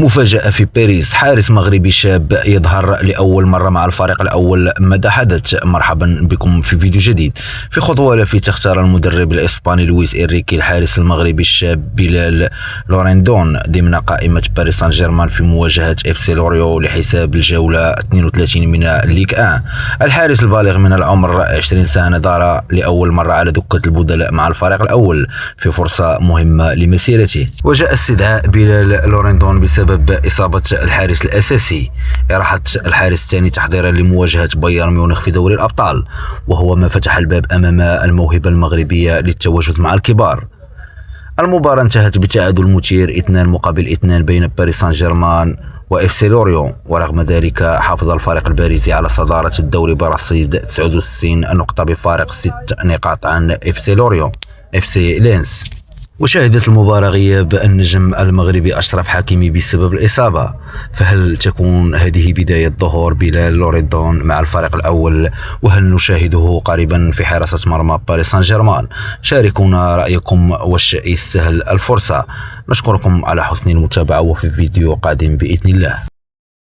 مفاجأة في باريس، حارس مغربي شاب يظهر لأول مرة مع الفريق الأول. ماذا حدث؟ مرحبا بكم في فيديو جديد. في خطوة التي اختار المدرب الإسباني لويس إنريكي الحارس المغربي الشاب بلال لوريندون ضمن قائمة باريس سان جيرمان في مواجهة اف سي لوريو لحساب الجولة 32 من الليغ 1. الحارس البالغ من العمر 20 سنة ظهر لأول مرة على دكة البدلاء مع الفريق الأول في فرصة مهمة لمسيرته، وجاء استدعاء بلال لوريندون بسبب إصابة الحارس الأساسي. راحة الحارس الثاني تحضيرا لمواجهة بايرن ميونخ في دوري الأبطال، وهو ما فتح الباب أمام الموهبة المغربية للتواجد مع الكبار. المباراة انتهت بتعادل مثير 2-2 بين باريس سان جيرمان واف سي لوريو، ورغم ذلك حافظ الفريق الباريسي على صدارة الدوري برصيد 69 نقطة بفارق 6 نقاط عن اف سي لوريو اف سي لينس. وشهدت المباراة غياب النجم المغربي أشرف حكيمي بسبب الإصابة، فهل تكون هذه بداية ظهور بلال لوريندون مع الفريق الأول؟ وهل نشاهده قريبا في حراسة مرمى باريس سان جيرمان؟ شاركونا رأيكم وش يستاهل الفرصة. نشكركم على حسن المتابعة، وفي فيديو قادم بإذن الله.